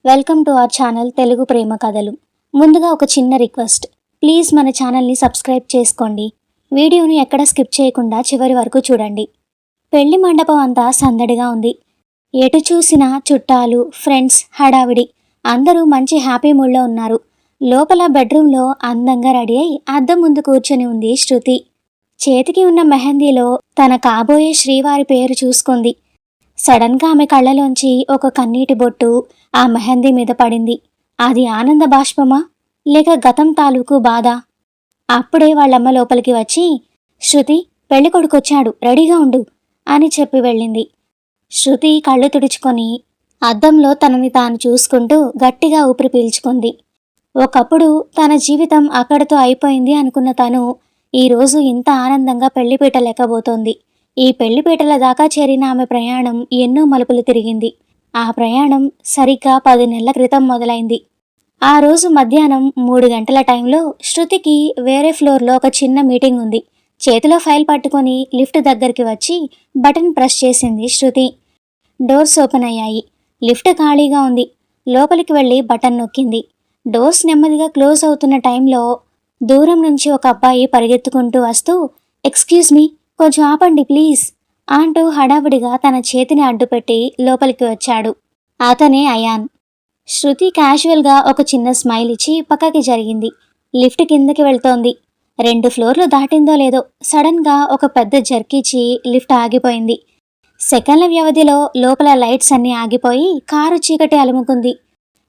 Welcome to our channel Telugu ప్రేమ కథలు. ముందుగా ఒక చిన్న రిక్వెస్ట్, ప్లీజ్ మన ఛానల్ని సబ్స్క్రైబ్ చేసుకోండి. వీడియోని ఎక్కడ స్కిప్ చేయకుండా చివరి వరకు చూడండి. పెళ్లి మండపం అంతా సందడిగా ఉంది. ఎటు చూసినా చుట్టాలు, ఫ్రెండ్స్, హడావిడి. అందరూ మంచి హ్యాపీ మూడ్లో ఉన్నారు. లోపల బెడ్రూమ్లో అందంగా రెడీ అయి అద్దం ముందు కూర్చొని ఉంది శృతి. చేతికి ఉన్న మెహందీలో తన కాబోయే శ్రీవారి పేరు చూసుకుంది. సడన్గా ఆమె కళ్ళలోంచి ఒక కన్నీటి బొట్టు ఆ మెహందీ మీద పడింది. అది ఆనంద బాష్పమా లేక గతం తాలూకు బాధ? అప్పుడే వాళ్ళమ్మ లోపలికి వచ్చి, శృతి, పెళ్ళికొడుకొచ్చాడు, రెడీగా ఉండు అని చెప్పి వెళ్ళింది. శృతి కళ్ళు తుడుచుకొని అద్దంలో తనని తాను చూసుకుంటూ గట్టిగా ఊపిరి పీల్చుకుంది. ఒకప్పుడు తన జీవితం అక్కడితో అయిపోయింది అనుకున్న తను ఈరోజు ఇంత ఆనందంగా పెళ్లిపీట లెక్కబోతోంది. ఈ పెళ్లిపీటల దాకా చేరిన ఆమె ప్రయాణం ఎన్నో మలుపులు తిరిగింది. ఆ ప్రయాణం సరిగ్గా 10 నెలల క్రితం మొదలైంది. ఆ రోజు మధ్యాహ్నం 3 గంటల టైంలో శృతికి వేరే ఫ్లోర్లో ఒక చిన్న మీటింగ్ ఉంది. చేతిలో ఫైల్ పట్టుకొని లిఫ్ట్ దగ్గరికి వచ్చి బటన్ ప్రెస్ చేసింది శృతి. డోర్స్ ఓపెన్ అయ్యాయి. లిఫ్ట్ ఖాళీగా ఉంది. లోపలికి వెళ్ళి బటన్ నొక్కింది. డోర్స్ నెమ్మదిగా క్లోజ్ అవుతున్న టైంలో దూరం నుంచి ఒక అబ్బాయి పరిగెత్తుకుంటూ వస్తూ, ఎక్స్క్యూజ్ మీ, కొంచెం ఆపండి ప్లీజ్ అంటూ హడావుడిగా తన చేతిని అడ్డుపెట్టి లోపలికి వచ్చాడు. అతనే అయాన్. శృతి క్యాజువల్గా ఒక చిన్న స్మైల్ ఇచ్చి పక్కకి జరిగింది. లిఫ్ట్ కిందకి వెళ్తోంది. 2 ఫ్లోర్లు దాటిందో లేదో సడన్గా ఒక పెద్ద జర్కిచ్చి లిఫ్ట్ ఆగిపోయింది. సెకండ్ల వ్యవధిలో లోపల లైట్స్ అన్నీ ఆగిపోయి కారు చీకటి అలుముకుంది.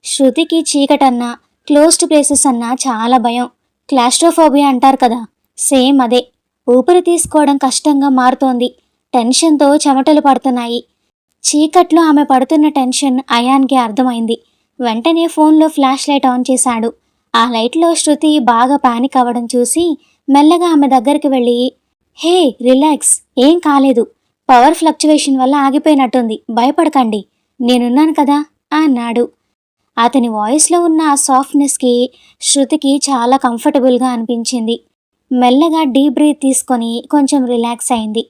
శృతికి చీకటన్నా, క్లోజ్డ్ ప్లేసెస్ అన్నా చాలా భయం. క్లాస్ట్రోఫోబియా అంటారు కదా, సేమ్ అదే. ఊపిరి తీసుకోవడం కష్టంగా మారుతోంది. టెన్షన్తో చెమటలు పడుతున్నాయి. చీకట్లో ఆమె పడుతున్న టెన్షన్ అయాన్కి అర్థమైంది. వెంటనే ఫోన్లో ఫ్లాష్ లైట్ ఆన్ చేశాడు. ఆ లైట్లో శృతి బాగా పానిక్ అవ్వడం చూసి మెల్లగా ఆమె దగ్గరికి వెళ్ళి, హే రిలాక్స్, ఏం కాలేదు, పవర్ ఫ్లక్చువేషన్ వల్ల ఆగిపోయినట్టుంది, భయపడకండి, నేనున్నాను కదా అన్నాడు. అతని వాయిస్లో ఉన్న ఆ సాఫ్ట్నెస్కి శృతికి చాలా కంఫర్టబుల్గా అనిపించింది. మెల్లగా డీప్ బ్రీత్ తీసుకొని కొంచెం రిలాక్స్ అయింది.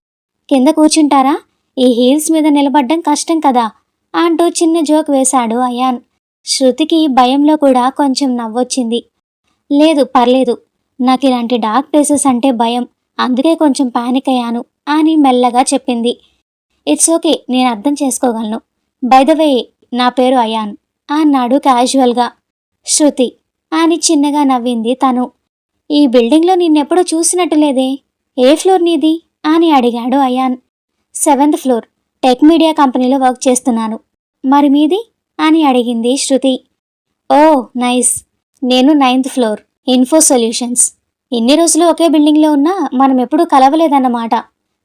కింద కూర్చుంటారా, ఈ హీల్స్ మీద నిలబడ్డం కష్టం కదా అంటూ చిన్న జోక్ వేశాడు అయాన్. శృతికి భయంలో కూడా కొంచెం నవ్వొచ్చింది. లేదు పర్లేదు, నాకు ఇలాంటి డార్క్ ప్లేసెస్ అంటే భయం, అందుకే కొంచెం పానిక్ అయ్యాను అని మెల్లగా చెప్పింది. ఇట్స్ ఓకే, నేను అర్థం చేసుకోగలను. బై ద వే, నా పేరు అయాన్ అన్నాడు క్యాజువల్గా. శృతి అని చిన్నగా నవ్వింది తను. ఈ బిల్డింగ్లో నిన్నెప్పుడూ చూసినట్టు లేదే, ఏ ఫ్లోర్ నీది అని అడిగాడు Ayan. 7th floor, tech media కంపెనీలో వర్క్ చేస్తున్నాను. మరి మీది అని అడిగింది శృతి. ఓ నైస్, నేను 9th ఫ్లోర్, ఇన్ఫో సొల్యూషన్స్. ఇన్ని రోజులు ఒకే బిల్డింగ్లో ఉన్నా మనం ఎప్పుడూ కలవలేదన్నమాట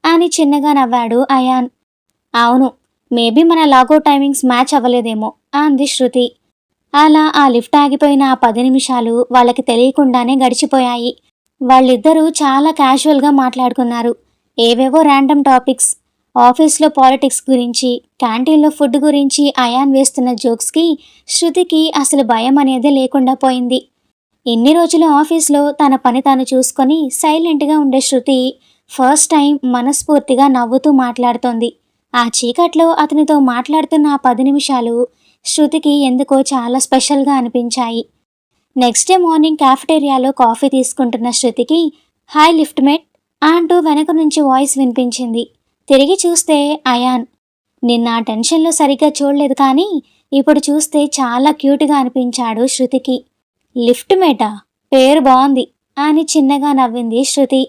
అని చిన్నగా నవ్వాడు అయాన్. అవును, మేబీ మన లాగౌట్ టైమింగ్స్ మ్యాచ్ అవ్వలేదేమో అంది శృతి. అలా ఆ లిఫ్ట్ ఆగిపోయిన ఆ 10 నిమిషాలు వాళ్ళకి తెలియకుండానే గడిచిపోయాయి. వాళ్ళిద్దరూ చాలా క్యాజువల్గా మాట్లాడుకున్నారు. ఏవేవో ర్యాండమ్ టాపిక్స్, ఆఫీస్లో పాలిటిక్స్ గురించి, క్యాంటీన్లో ఫుడ్ గురించి అయాన్ వేస్తున్న జోక్స్కి శృతికి అసలు భయం అనేదే లేకుండా పోయింది. ఇన్ని రోజులు ఆఫీస్లో తన పని తాను చూసుకొని సైలెంట్గా ఉండే శృతి ఫస్ట్ టైం మనస్ఫూర్తిగా నవ్వుతూ మాట్లాడుతోంది. ఆ చీకట్లో అతనితో మాట్లాడుతున్న ఆ 10 నిమిషాలు శృతికి ఎందుకో చాలా స్పెషల్గా అనిపించాయి. నెక్స్ట్ డే మార్నింగ్ క్యాఫెటేరియాలో కాఫీ తీసుకుంటున్న శృతికి, హాయ్ లిఫ్ట్ మేట్ అంటూ వెనక నుంచి వాయిస్ వినిపించింది. తిరిగి చూస్తే అయాన్. నిన్న ఆ టెన్షన్లో సరిగ్గా చూడలేదు, కానీ ఇప్పుడు చూస్తే చాలా క్యూట్గా అనిపించాడు శృతికి. లిఫ్ట్ మేటా, పేరు బాగుంది అని చిన్నగా నవ్వింది శృతి.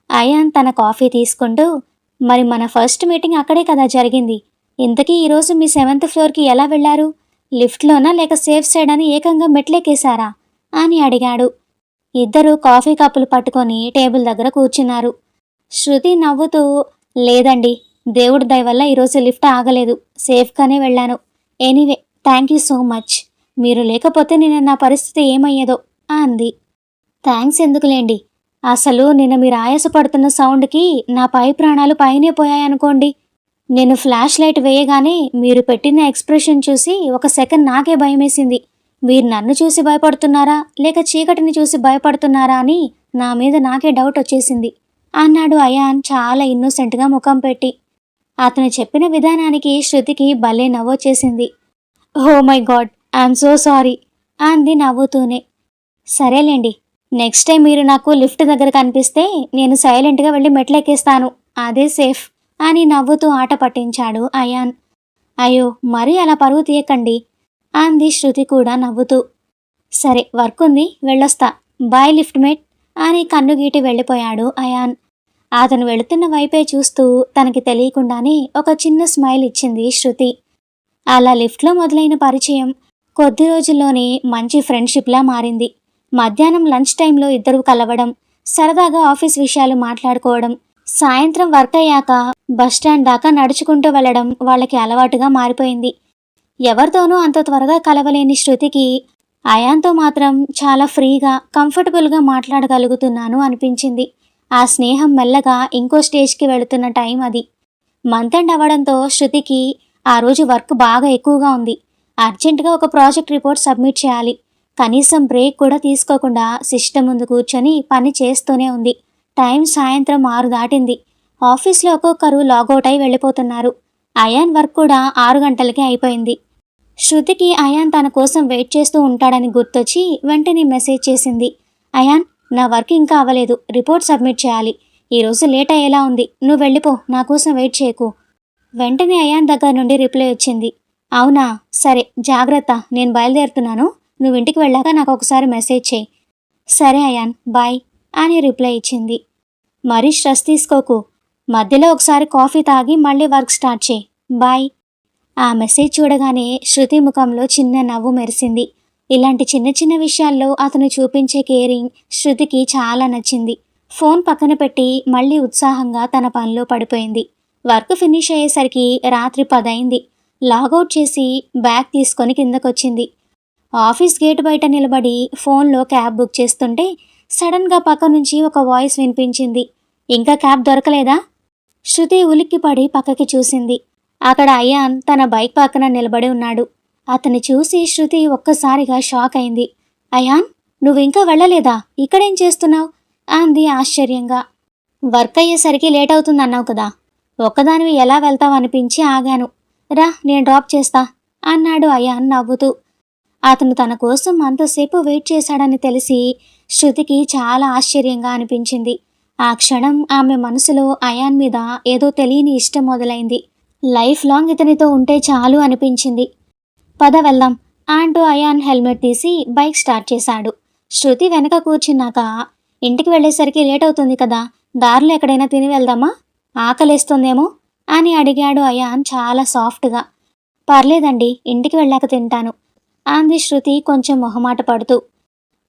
అయాన్ తన కాఫీ తీసుకుంటూ, మరి మన ఫస్ట్ మీటింగ్ అక్కడే కదా జరిగింది, ఇంతకీ ఈరోజు మీ 7th ఫ్లోర్కి ఎలా వెళ్లారు, లిఫ్ట్లోనా లేక సేఫ్ సైడ్ అని ఏకంగా మెట్లెక్కేశారా అని అడిగాడు. ఇద్దరూ కాఫీ కప్పులు పట్టుకొని టేబుల్ దగ్గర కూర్చున్నారు. శృతి నవ్వుతూ, లేదండి, దేవుడి దయ వల్ల ఈరోజు లిఫ్ట్ ఆగలేదు, సేఫ్గానే వెళ్ళాను. Anyway thank you so much, మీరు లేకపోతే నిన్న నా పరిస్థితి ఏమయ్యేదో అంది. థ్యాంక్స్ ఎందుకులేండి, అసలు నిన్న మీరు ఆయాసపడుతున్న సౌండ్కి నా పై ప్రాణాలు పైనే పోయాయనుకోండి. నేను ఫ్లాష్ లైట్ వేయగానే మీరు పెట్టిన ఎక్స్ప్రెషన్ చూసి ఒక సెకండ్ నాకే భయమేసింది. మీరు నన్ను చూసి భయపడుతున్నారా లేక చీకటిని చూసి భయపడుతున్నారా అని నా మీద నాకే డౌట్ వచ్చేసింది అన్నాడు అయాన్ చాలా ఇన్నోసెంట్గా ముఖం పెట్టి. అతను చెప్పిన విధానానికి శృతికి భలే నవ్వొచ్చేసింది. Oh my God, I'm so sorry అంది నవ్వుతూనే. సరేలేండి, నెక్స్ట్ టైం మీరు నాకు లిఫ్ట్ దగ్గర కనిపిస్తే నేను సైలెంట్గా వెళ్ళి మెట్లెక్కేస్తాను, అదే సేఫ్ అని నవ్వుతూ ఆట పట్టించాడు అయాన్. అయ్యో మరీ అలా పరువు తీయకండి అంది శృతి కూడా నవ్వుతూ. సరే వర్క్ ఉంది, వెళ్ళొస్తా, బాయ్ లిఫ్ట్ మేట్ అని కన్నుగీటి వెళ్ళిపోయాడు అయాన్. అతను వెళుతున్న వైపే చూస్తూ తనకి తెలియకుండానే ఒక చిన్న స్మైల్ ఇచ్చింది శృతి. అలా లిఫ్ట్లో మొదలైన పరిచయం కొద్ది రోజుల్లోనే మంచి ఫ్రెండ్షిప్లా మారింది. మధ్యాహ్నం లంచ్ టైంలో ఇద్దరూ కలవడం, సరదాగా ఆఫీస్ విషయాలు మాట్లాడుకోవడం, సాయంత్రం వర్క్ అయ్యాక బస్టాండ్ దాకా నడుచుకుంటూ వెళ్ళడం వాళ్ళకి అలవాటుగా మారిపోయింది. ఎవరితోనూ అంత త్వరగా కలవలేని శృతికి అయాన్తో మాత్రం చాలా ఫ్రీగా, కంఫర్టబుల్గా మాట్లాడగలుగుతున్నాను అనిపించింది. ఆ స్నేహం మెల్లగా ఇంకో స్టేజ్కి వెళుతున్న టైం అది. మంత్ ఎండ్ అవ్వడంతో శృతికి ఆ రోజు వర్క్ బాగా ఎక్కువగా ఉంది. అర్జెంటుగా ఒక ప్రాజెక్ట్ రిపోర్ట్ సబ్మిట్ చేయాలి. కనీసం బ్రేక్ కూడా తీసుకోకుండా సిస్టమ్ ముందు కూర్చొని పని చేస్తూనే ఉంది. టైం సాయంత్రం 6 దాటింది. ఆఫీస్లో ఒక్కొక్కరు లాగౌట్ అయి వెళ్ళిపోతున్నారు. అయాన్ వర్క్ కూడా 6 గంటలకే అయిపోయింది. శృతికి అయాన్ తన కోసం వెయిట్ చేస్తూ ఉంటాడని గుర్తొచ్చి వెంటనే మెసేజ్ చేసింది. అయాన్, నా వర్క్ ఇంకా అవ్వలేదు, రిపోర్ట్ సబ్మిట్ చేయాలి. ఈరోజు లేట్ అయ్యేలా ఉంది, నువ్వు వెళ్ళిపో, నా కోసం వెయిట్ చేయకు. వెంటనే అయాన్ దగ్గర నుండి రిప్లై వచ్చింది. అవునా, సరే జాగ్రత్త, నేను బయలుదేరుతున్నాను, నువ్వు ఇంటికి వెళ్ళాక నాకు ఒకసారి మెసేజ్ చేయి. సరే అయాన్, బాయ్ అని రిప్లై ఇచ్చింది. మరీ స్ట్రెస్ తీసుకోకు, మధ్యలో ఒకసారి కాఫీ తాగి మళ్ళీ వర్క్ స్టార్ట్ చేయి, బాయ్. ఆ మెసేజ్ చూడగానే శృతి ముఖంలో చిన్న నవ్వు మెరిసింది. ఇలాంటి చిన్న చిన్న విషయాల్లో అతను చూపించే కేరింగ్ శృతికి చాలా నచ్చింది. ఫోన్ పక్కన పెట్టి మళ్ళీ ఉత్సాహంగా తన పనిలో పడిపోయింది. వర్క్ ఫినిష్ అయ్యేసరికి రాత్రి 10 అయింది. లాగౌట్ చేసి బ్యాగ్ తీసుకొని కిందకొచ్చింది. ఆఫీస్ గేట్ బయట నిలబడి ఫోన్లో క్యాబ్ బుక్ చేస్తుంటే సడన్గా పక్క నుంచి ఒక వాయిస్ వినిపించింది. ఇంకా క్యాబ్ దొరకలేదా? శృతి ఉలిక్కిపడి పక్కకి చూసింది. అక్కడ అయాన్ తన బైక్ పక్కన నిలబడి ఉన్నాడు. అతన్ని చూసి శృతి ఒక్కసారిగా షాక్ అయింది. అయాన్, నువ్వింకా వెళ్ళలేదా? ఇక్కడేం చేస్తున్నావు? అంది ఆశ్చర్యంగా. వర్క్ అయ్యేసరికి లేట్ అవుతుందన్నావు కదా, ఒక్కదానివి ఎలా వెళ్తావు అనిపించి ఆగాను. రా, నేను డ్రాప్ చేస్తా అన్నాడు అయాన్ నవ్వుతూ. అతను తన కోసం అంతసేపు వెయిట్ చేశాడని తెలిసి శృతికి చాలా ఆశ్చర్యంగా అనిపించింది. ఆ క్షణం ఆమె మనసులో అయాన్ మీద ఏదో తెలియని ఇష్టం మొదలైంది. లైఫ్ లాంగ్ ఇతనితో ఉంటే చాలు అనిపించింది. పద వెళ్దాం అంటూ అయాన్ హెల్మెట్ తీసి బైక్ స్టార్ట్ చేశాడు. శృతి వెనక కూర్చున్నాక, ఇంటికి వెళ్ళేసరికి లేట్ అవుతుంది కదా, దారిలో ఎక్కడైనా తిని వెళ్దామా? ఆకలేస్తుందేమో అని అడిగాడు అయాన్ చాలా సాఫ్ట్గా. పర్లేదండి, ఇంటికి వెళ్ళాక తింటాను అంది శృతి కొంచెం మొహమాట పడుతూ.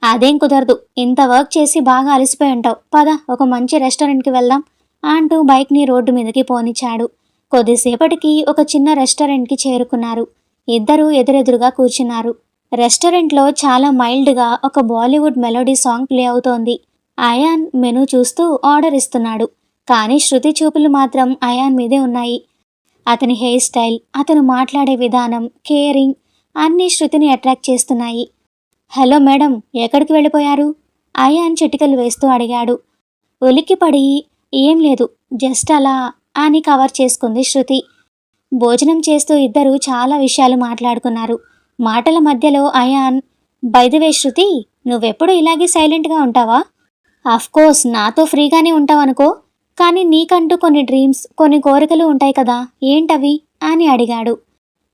అదేం కుదరదు, ఇంత వర్క్ చేసి బాగా అలసిపోయి ఉంటావు, పద ఒక మంచి రెస్టారెంట్కి వెళ్దాం అంటూ బైక్ని రోడ్డు మీదకి పోనిచ్చాడు. కొద్దిసేపటికి ఒక చిన్న రెస్టారెంట్కి చేరుకున్నారు. ఇద్దరూ ఎదురెదురుగా కూర్చున్నారు. రెస్టారెంట్లో చాలా మైల్డ్గా ఒక బాలీవుడ్ మెలోడీ సాంగ్ ప్లే అవుతోంది. అయాన్ మెనూ చూస్తూ ఆర్డర్ ఇస్తున్నాడు. కానీ శృతి చూపులు మాత్రం అయాన్ మీదే ఉన్నాయి. అతని హెయిర్ స్టైల్, అతను మాట్లాడే విధానం, కేరింగ్ అన్నీ శృతిని అట్రాక్ట్ చేస్తున్నాయి. హలో మేడం, ఎక్కడికి వెళ్ళిపోయారు? అయాన్ చిటికలు వేస్తూ అడిగాడు. ఉలిక్కిపడి ఏం లేదు, జస్ట్ అలా అని కవర్ చేసుకుంది శృతి. భోజనం చేస్తూ ఇద్దరు చాలా విషయాలు మాట్లాడుకున్నారు. మాటల మధ్యలో అయాన్, బై ది వే శృతి, నువ్వెప్పుడు ఇలాగే సైలెంట్గా ఉంటావా? అఫ్కోర్స్ నాతో ఫ్రీగానే ఉంటావనుకో, కానీ నీకంటూ కొన్ని డ్రీమ్స్, కొన్ని కోరికలు ఉంటాయి కదా, ఏంటవి అని అడిగాడు.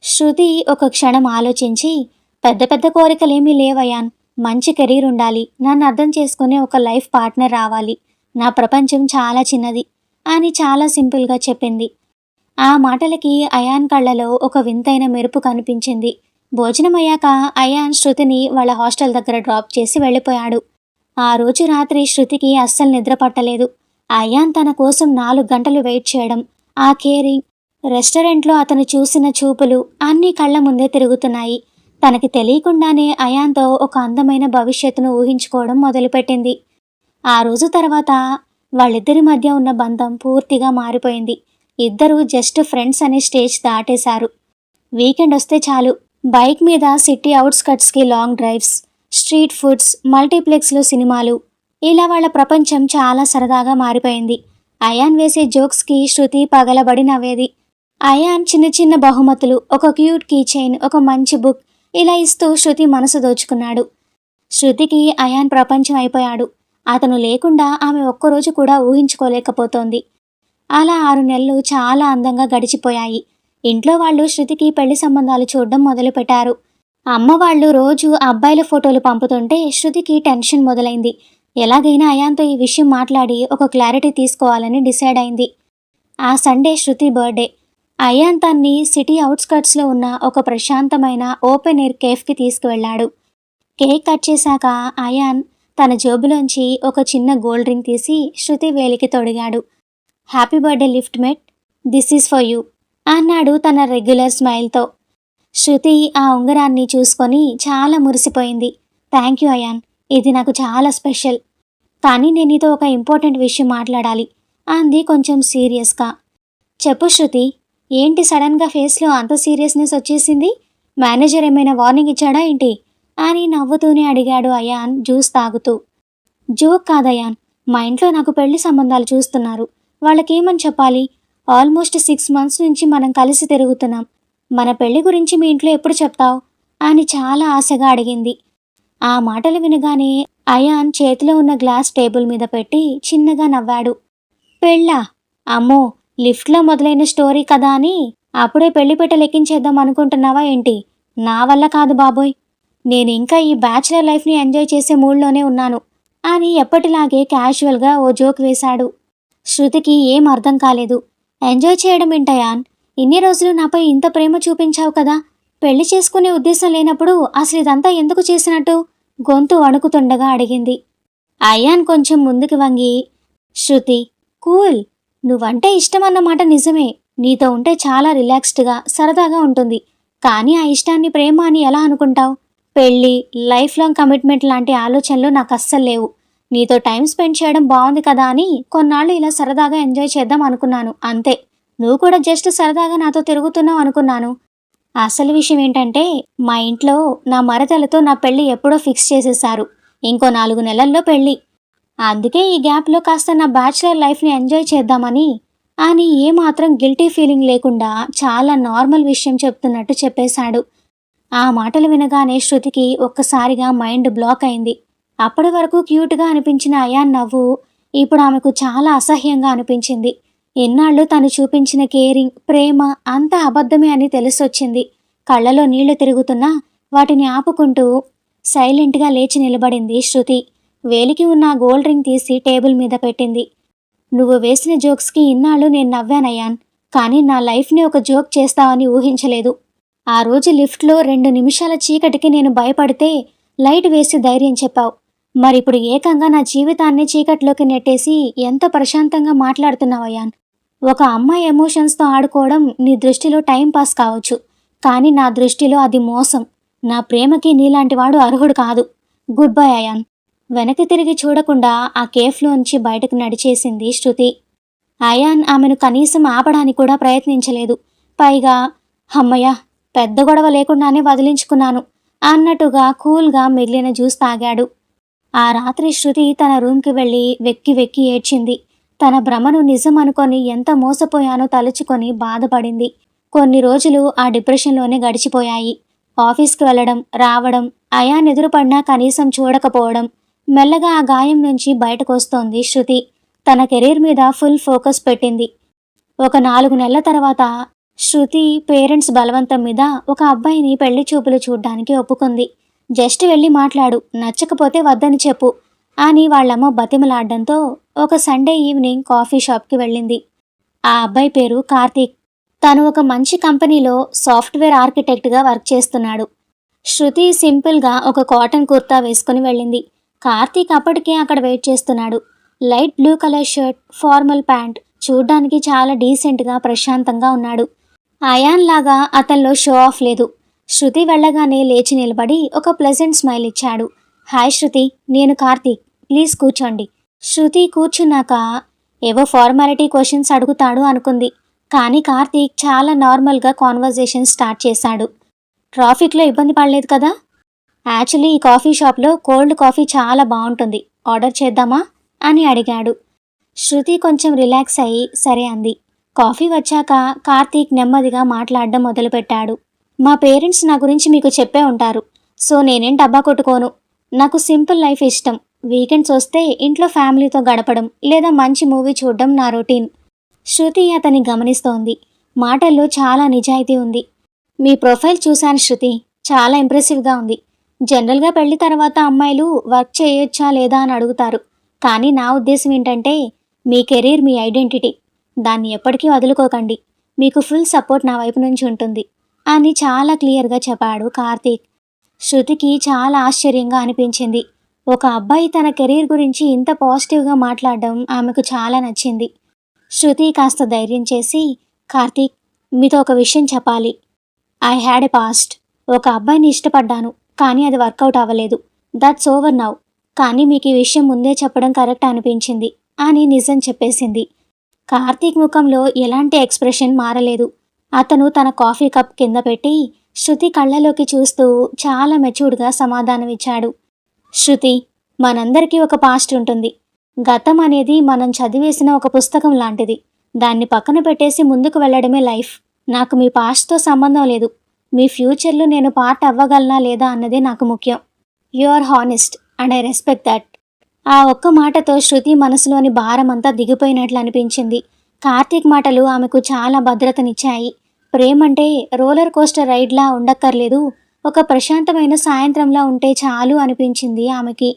శృతి ఒక క్షణం ఆలోచించి, పెద్ద పెద్ద కోరికలేమీ లేవయాన్, మంచి కెరీర్ ఉండాలి, నన్ను అర్థం చేసుకునే ఒక లైఫ్ పార్ట్నర్ రావాలి, నా ప్రపంచం చాలా చిన్నది అని చాలా సింపుల్గా చెప్పింది. ఆ మాటలకి అయాన్ కళ్ళలో ఒక వింతైన మెరుపు కనిపించింది. భోజనం అయ్యాక అయాన్ శృతిని వాళ్ళ హాస్టల్ దగ్గర డ్రాప్ చేసి వెళ్ళిపోయాడు. ఆ రోజు రాత్రి శృతికి అస్సలు నిద్ర పట్టలేదు. అయాన్ తన కోసం 4 గంటలు వెయిట్ చేయడం, ఆ కేరింగ్, రెస్టారెంట్లో అతను చూసిన చూపులు అన్నీ కళ్ళ ముందే తిరుగుతున్నాయి. తనకి తెలియకుండానే అయాన్తో ఒక అందమైన భవిష్యత్తును ఊహించుకోవడం మొదలుపెట్టింది. ఆ రోజు తర్వాత వాళ్ళిద్దరి మధ్య ఉన్న బంధం పూర్తిగా మారిపోయింది. ఇద్దరూ జస్ట్ ఫ్రెండ్స్ అనే స్టేజ్ దాటేశారు. వీకెండ్ వస్తే చాలు, బైక్ మీద సిటీ అవుట్స్కట్స్కి లాంగ్ డ్రైవ్స్, స్ట్రీట్ ఫుడ్స్, మల్టీప్లెక్స్లో సినిమాలు, ఇలా వాళ్ళ ప్రపంచం చాలా సరదాగా మారిపోయింది. అయాన్ వేసే జోక్స్కి శృతి పగలబడి నవ్వేది. అయాన్ చిన్న చిన్న బహుమతులు, ఒక క్యూట్ కీ చైన్, ఒక మంచి బుక్, ఇలా ఇస్తూ శృతి మనసు దోచుకున్నాడు. శృతికి అయాన్ ప్రపంచం అయిపోయాడు. అతను లేకుండా ఆమె ఒక్కరోజు కూడా ఊహించుకోలేకపోతోంది. అలా 6 నెలలు చాలా అందంగా గడిచిపోయాయి. ఇంట్లో వాళ్ళు శృతికి పెళ్లి సంబంధాలు చూడడం మొదలుపెట్టారు. అమ్మ వాళ్ళు రోజు అబ్బాయిల ఫోటోలు పంపుతుంటే శృతికి టెన్షన్ మొదలైంది. ఎలాగైనా అయాన్తో ఈ విషయం మాట్లాడి ఒక క్లారిటీ తీసుకోవాలని డిసైడ్ అయింది. ఆ సండే శృతి బర్త్డే. అయాన్ తన్ని సిటీ అవుట్స్కర్ట్స్లో ఉన్న ఒక ప్రశాంతమైన ఓపెన్ ఎయిర్ కేఫ్కి తీసుకువెళ్ళాడు. కేక్ కట్ చేశాక అయాన్ తన జేబులోంచి ఒక చిన్న గోల్డ్ రింగ్ తీసి శృతి వేలికి తొడిగాడు. Happy birthday lift mate, this is for you అన్నాడు తన రెగ్యులర్ స్మైల్తో. శృతి ఆ ఉంగరాన్ని చూసుకొని చాలా మురిసిపోయింది. థ్యాంక్ యూ అయాన్, ఇది నాకు చాలా స్పెషల్. కానీ నేను నీతో ఒక ఇంపార్టెంట్ విషయం మాట్లాడాలి అంది కొంచెం సీరియస్గా. చెప్పు శృతి, ఏంటి సడన్గా ఫేస్లో అంత సీరియస్నెస్ వచ్చేసింది? మేనేజర్ ఏమైనా వార్నింగ్ ఇచ్చాడా ఏంటి అని నవ్వుతూనే అడిగాడు అయాన్ జ్యూస్ తాగుతూ. జోక్ కాదయాన్, మా ఇంట్లో నాకు పెళ్లి సంబంధాలు చూస్తున్నారు. వాళ్ళకేమని చెప్పాలి? ఆల్మోస్ట్ 6 months నుంచి మనం కలిసి తిరుగుతున్నాం. మన పెళ్లి గురించి మీ ఇంట్లో ఎప్పుడు చెప్తావు అని చాలా ఆశగా అడిగింది. ఆ మాటలు వినగానే అయాన్ చేతిలో ఉన్న గ్లాస్ టేబుల్ మీద పెట్టి చిన్నగా నవ్వాడు. పెళ్ళా? అమ్మో, లిఫ్ట్లో మొదలైన స్టోరీ కదా అని అప్పుడే పెళ్లిపేట లెక్కించేద్దాం అనుకుంటున్నావా ఏంటి? నా వల్ల కాదు బాబోయ్, నేను ఇంకా ఈ బ్యాచిలర్ లైఫ్ని ఎంజాయ్ చేసే మూడ్లోనే ఉన్నాను అని ఎప్పటిలాగే క్యాజువల్గా ఓ జోక్ వేశాడు. శృతికి ఏం అర్థం కాలేదు. ఎంజాయ్ చేయడం ఏంటయాన్? ఇన్ని రోజులు నాపై ఇంత ప్రేమ చూపించావు కదా, పెళ్లి చేసుకునే ఉద్దేశం లేనప్పుడు అసలు ఇదంతా ఎందుకు చేసినట్టు గొంతు వణుకుతుండగా అడిగింది. అయాన్ కొంచెం ముందుకు వంగి, శృతి కూల్, నువ్వంటే ఇష్టమన్నమాట నిజమే. నీతో ఉంటే చాలా రిలాక్స్డ్గా సరదాగా ఉంటుంది. కానీ ఆ ఇష్టాన్ని ప్రేమ అని ఎలా అనుకుంటావు? పెళ్ళి, లైఫ్ లాంగ్ కమిట్మెంట్ లాంటి ఆలోచనలు నాకు అస్సలు లేవు. నీతో టైం స్పెండ్ చేయడం బాగుంది కదా అని కొన్నాళ్ళు ఇలా సరదాగా ఎంజాయ్ చేద్దాం అనుకున్నాను, అంతే. నువ్వు కూడా జస్ట్ సరదాగా నాతో తిరుగుతున్నావు అనుకున్నాను. అసలు విషయం ఏంటంటే మా ఇంట్లో నా మరదలతో నా పెళ్ళి ఎప్పుడో ఫిక్స్ చేసేశారు. ఇంకో 4 నెలల్లో పెళ్ళి. అందుకే ఈ గ్యాప్లో కాస్త నా బ్యాచిలర్ లైఫ్ని ఎంజాయ్ చేద్దామని అని ఏమాత్రం గిల్టీ ఫీలింగ్ లేకుండా చాలా నార్మల్ విషయం చెప్తున్నట్టు చెప్పేశాడు. ఆ మాటలు వినగానే శృతికి ఒక్కసారిగా మైండ్ బ్లాక్ అయింది. అప్పటి వరకు క్యూట్గా అనిపించిన అయాన్ నవ్వు ఇప్పుడు ఆమెకు చాలా అసహ్యంగా అనిపించింది. ఎన్నాళ్ళు తను చూపించిన కేరింగ్, ప్రేమ అంతా అబద్ధమే అని తెలిసొచ్చింది. కళ్ళలో నీళ్లు తిరుగుతున్నా వాటిని ఆపుకుంటూ సైలెంట్గా లేచి నిలబడింది శృతి. వేలికి ఉన్న గోల్డ్ రింగ్ తీసి టేబుల్ మీద పెట్టింది. నువ్వు వేసిన జోక్స్కి ఇన్నాళ్ళు నేను నవ్వానయ్యాన్, కానీ నా లైఫ్ని ఒక జోక్ చేస్తావని ఊహించలేదు. ఆ రోజు లిఫ్ట్లో 2 నిమిషాల చీకటికి నేను భయపడితే లైట్ వేసి ధైర్యం చెప్పావు. మరిప్పుడు ఏకంగా నా జీవితాన్ని చీకట్లోకి నెట్టేసి ఎంత ప్రశాంతంగా మాట్లాడుతున్నావయ్యాన్. ఒక అమ్మాయి ఎమోషన్స్తో ఆడుకోవడం నీ దృష్టిలో టైం పాస్ కావచ్చు, కానీ నా దృష్టిలో అది మోసం. నా ప్రేమకి నీలాంటివాడు అర్హుడు కాదు. Goodbye Ayan. వెనక్కి తిరిగి చూడకుండా ఆ కేఫ్లోంచి బయటకు నడిచేసింది శృతి. అయాన్ ఆమెను కనీసం ఆపడానికి కూడా ప్రయత్నించలేదు. పైగా అమ్మయ్య, పెద్ద గొడవ లేకుండానే వదిలించుకున్నాను అన్నట్టుగా కూల్గా మిగిలిన జ్యూస్ తాగాడు. ఆ రాత్రి శృతి తన రూమ్కి వెళ్ళి వెక్కి వెక్కి ఏడ్చింది. తన భ్రమను నిజం అనుకొని ఎంత మోసపోయానో తలుచుకొని బాధపడింది. కొన్ని రోజులు ఆ డిప్రెషన్లోనే గడిచిపోయాయి. ఆఫీస్కి వెళ్ళడం, రావడం, అయాన్ ఎదురుపడినా కనీసం చూడకపోవడం. మెల్లగా ఆ గాయం నుంచి బయటకొస్తోంది శృతి. తన కెరీర్ మీద ఫుల్ ఫోకస్ పెట్టింది. ఒక 4 నెలల తర్వాత శృతి పేరెంట్స్ బలవంతం మీద ఒక అబ్బాయిని పెళ్లి చూపులు చూడ్డానికి ఒప్పుకుంది. జస్ట్ వెళ్ళి మాట్లాడు, నచ్చకపోతే వద్దని చెప్పు అని వాళ్ళమ్మ బతిమలాడ్డంతో ఒక సండే ఈవినింగ్ కాఫీ షాప్కి వెళ్ళింది. ఆ అబ్బాయి పేరు కార్తీక్. తను ఒక మంచి కంపెనీలో సాఫ్ట్వేర్ ఆర్కిటెక్ట్గా వర్క్ చేస్తున్నాడు. శృతి సింపుల్గా ఒక కాటన్ కుర్తా వేసుకుని వెళ్ళింది. కార్తీక్ అప్పటికే అక్కడ వెయిట్ చేస్తున్నాడు. Light blue colour shirt, formal pant, చూడ్డానికి చాలా డీసెంట్గా ప్రశాంతంగా ఉన్నాడు. అయాన్ లాగా అతనిలో షో ఆఫ్ లేదు. శృతి వెళ్ళగానే లేచి నిలబడి ఒక ప్లెజెంట్ స్మైల్ ఇచ్చాడు. హాయ్ శృతి, నేను కార్తీక్, ప్లీజ్ కూర్చోండి. శృతి కూర్చున్నాక ఏవో ఫార్మాలిటీ క్వశ్చన్స్ అడుగుతాడు అనుకుంది. కానీ కార్తీక్ చాలా నార్మల్గా కాన్వర్జేషన్ స్టార్ట్ చేశాడు. ట్రాఫిక్లో ఇబ్బంది పడలేదు కదా? యాక్చువల్లీ ఈ కాఫీ షాప్లో కోల్డ్ కాఫీ చాలా బాగుంటుంది, ఆర్డర్ చేద్దామా అని అడిగాడు. శృతి కొంచెం రిలాక్స్ అయ్యి సరే అంది. కాఫీ వచ్చాక కార్తీక్ నెమ్మదిగా మాట్లాడడం మొదలుపెట్టాడు. మా పేరెంట్స్ నా గురించి మీకు చెప్పే ఉంటారు. సో నేనేం డబ్బా కొట్టుకోను. నాకు సింపుల్ లైఫ్ ఇష్టం. వీకెండ్స్ వస్తే ఇంట్లో ఫ్యామిలీతో గడపడం లేదా మంచి మూవీ చూడడం నా రొటీన్. శృతి అతన్ని గమనిస్తోంది. మాటల్లో చాలా నిజాయితీ ఉంది. మీ ప్రొఫైల్ చూశాను శృతి. చాలా ఇంప్రెసివ్గా ఉంది. జనరల్గా పెళ్లి తర్వాత అమ్మాయిలు వర్క్ చేయొచ్చా లేదా అని అడుగుతారు. కానీ నా ఉద్దేశం ఏంటంటే మీ కెరీర్ మీ ఐడెంటిటీ. దాన్ని ఎప్పటికీ వదులుకోకండి. మీకు ఫుల్ సపోర్ట్ నా వైపు నుంచి ఉంటుంది అని చాలా క్లియర్గా చెప్పాడు కార్తీక్. శృతికి చాలా ఆశ్చర్యంగా అనిపించింది. ఒక అబ్బాయి తన కెరీర్ గురించి ఇంత పాజిటివ్గా మాట్లాడడం ఆమెకు చాలా నచ్చింది. శృతి కాస్త ధైర్యం చేసి, కార్తీక్, మీతో ఒక విషయం చెప్పాలి. I had a past. ఒక అబ్బాయిని ఇష్టపడ్డాను, కానీ అది వర్కౌట్ అవ్వలేదు. That's over now. కానీ మీకు ఈ విషయం ముందే చెప్పడం కరెక్ట్ అనిపించింది అని నిజం చెప్పేసింది. కార్తీక్ ముఖంలో ఎలాంటి ఎక్స్ప్రెషన్ మారలేదు. అతను తన కాఫీ కప్ కింద పెట్టి శృతి కళ్ళలోకి చూస్తూ చాలా మెచ్యూర్డ్గా సమాధానమిచ్చాడు. శృతి, మనందరికీ ఒక పాస్ట్ ఉంటుంది. గతం అనేది మనం చదివేసిన ఒక పుస్తకం లాంటిది. దాన్ని పక్కన పెట్టేసి ముందుకు వెళ్ళడమే లైఫ్. నాకు మీ పాస్ట్తో సంబంధం లేదు. మీ ఫ్యూచర్లో నేను పార్ట్ అవ్వగలనా లేదా అన్నదే నాకు ముఖ్యం. You are honest and I respect that. ఆ ఒక్క మాటతో శృతి మనసులోని భారం అంతా దిగిపోయినట్లు అనిపించింది. కార్తీక్ మాటలు ఆమెకు చాలా భద్రతనిచ్చాయి. ప్రేమంటే రోలర్ కోస్టర్ రైడ్లా ఉండక్కర్లేదు, ఒక ప్రశాంతమైన సాయంత్రంలా ఉంటే చాలు అనిపించింది ఆమెకి.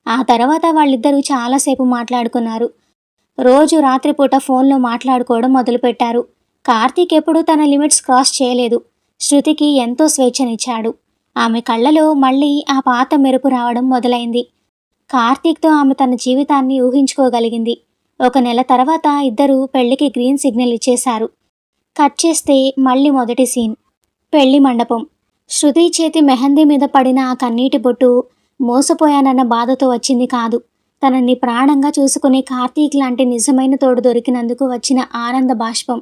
ఆ తర్వాత వాళ్ళిద్దరూ చాలాసేపు మాట్లాడుకున్నారు. రోజు రాత్రిపూట ఫోన్లో మాట్లాడుకోవడం మొదలుపెట్టారు. కార్తీక్ ఎప్పుడూ తన లిమిట్స్ క్రాస్ చేయలేదు. శృతికి ఎంతో స్వేచ్ఛనిచ్చాడు. ఆమె కళ్ళలో మళ్ళీ ఆ పాత మెరుపు రావడం మొదలైంది. కార్తీక్తో ఆమె తన జీవితాన్ని ఊహించుకోగలిగింది. ఒక నెల తర్వాత ఇద్దరూ పెళ్లికి గ్రీన్ సిగ్నల్ ఇచ్చేశారు. కట్ చేస్తే మళ్ళీ మొదటి సీన్. పెళ్లి మండపం. శృతి చేతి మెహందీ మీద పడిన ఆ కన్నీటి బొట్టు మోసపోయానన్న బాధతో వచ్చింది కాదు. తనని ప్రాణంగా చూసుకునే కార్తీక్ లాంటి నిజమైన తోడు దొరికినందుకు వచ్చిన ఆనంద బాష్పం.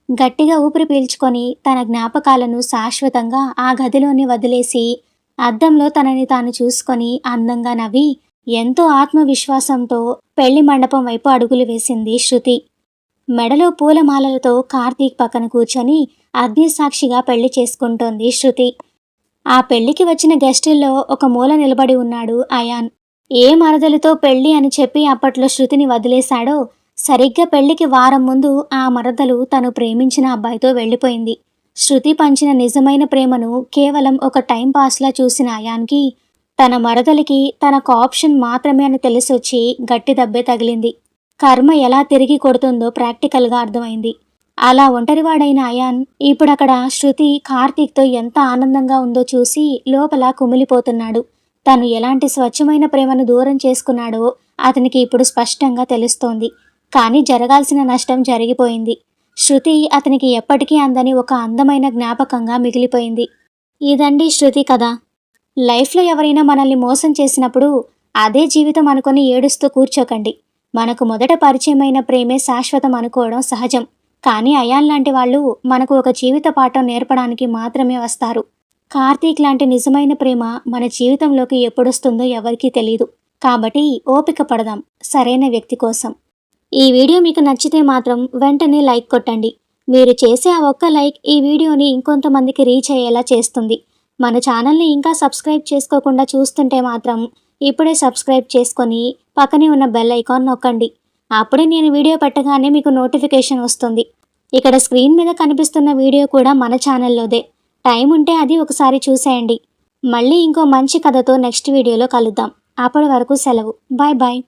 గట్టిగా ఊపిరి పీల్చుకొని తన జ్ఞాపకాలను శాశ్వతంగా ఆ గదిలోనే వదిలేసి అద్దంలో తనని తాను చూసుకొని అందంగా నవ్వి ఎంతో ఆత్మవిశ్వాసంతో పెళ్లి మండపం వైపు అడుగులు వేసింది శృతి. మెడలో పూలమాలలతో కార్తీక్ పక్కన కూర్చొని అగ్నిసాక్షిగా పెళ్లి చేసుకుంటోంది శృతి. ఆ పెళ్లికి వచ్చిన గెస్టుల్లో ఒక మూల నిలబడి ఉన్నాడు అయాన్. ఏ మరదలితో పెళ్లి అని చెప్పి అప్పట్లో శృతిని వదిలేశాడో సరిగ్గా పెళ్లికి వారం ముందు ఆ మరదలు తను ప్రేమించిన అబ్బాయితో వెళ్ళిపోయింది. శృతి పంచిన నిజమైన ప్రేమను కేవలం ఒక టైం పాస్లా చూసిన అయాన్కి తన మరదలికి తనకు ఆప్షన్ మాత్రమే అని తెలిసొచ్చి గట్టి దెబ్బే తగిలింది. కర్మ ఎలా తిరిగి కొడుతుందో ప్రాక్టికల్గా అర్థమైంది. అలా ఒంటరివాడైన అయాన్ ఇప్పుడక్కడ శృతి కార్తీక్తో ఎంత ఆనందంగా ఉందో చూసి లోపల కుమిలిపోతున్నాడు. తను ఎలాంటి స్వచ్ఛమైన ప్రేమను దూరం చేసుకున్నాడో అతనికి ఇప్పుడు స్పష్టంగా తెలుస్తోంది. కానీ జరగాల్సిన నష్టం జరిగిపోయింది. శృతి అతనికి ఎప్పటికీ అందని ఒక అందమైన జ్ఞాపకంగా మిగిలిపోయింది. ఇదండి శృతి కథ. లైఫ్లో ఎవరైనా మనల్ని మోసం చేసినప్పుడు అదే జీవితం అనుకొని ఏడుస్తూ కూర్చోకండి. మనకు మొదట పరిచయమైన ప్రేమే శాశ్వతం అనుకోవడం సహజం. కానీ అయాన్ లాంటి వాళ్ళు మనకు ఒక జీవిత పాఠం నేర్పడానికి మాత్రమే వస్తారు. కార్తీక్ లాంటి నిజమైన ప్రేమ మన జీవితంలోకి ఎప్పుడొస్తుందో ఎవరికీ తెలియదు. కాబట్టి ఓపిక పడదాం సరైన వ్యక్తి కోసం. ఈ వీడియో మీకు నచ్చితే మాత్రం వెంటనే లైక్ కొట్టండి. మీరు చేసే ఆ ఒక్క లైక్ ఈ వీడియోని ఇంకొంతమందికి రీచ్ అయ్యేలా చేస్తుంది. మన ఛానల్ని ఇంకా సబ్స్క్రైబ్ చేసుకోకుండా చూస్తుంటే మాత్రం ఇప్పుడే సబ్స్క్రైబ్ చేసుకొని పక్కనే ఉన్న బెల్ ఐకాన్ నొక్కండి. అప్పుడే నేను వీడియో పెట్టగానే మీకు నోటిఫికేషన్ వస్తుంది. ఇక్కడ స్క్రీన్ మీద కనిపిస్తున్న వీడియో కూడా మన ఛానల్లోదే. టైం ఉంటే అది ఒకసారి చూసేయండి. మళ్ళీ ఇంకో మంచి కథతో నెక్స్ట్ వీడియోలో కలుద్దాం. అప్పటి వరకు సెలవు. Bye bye.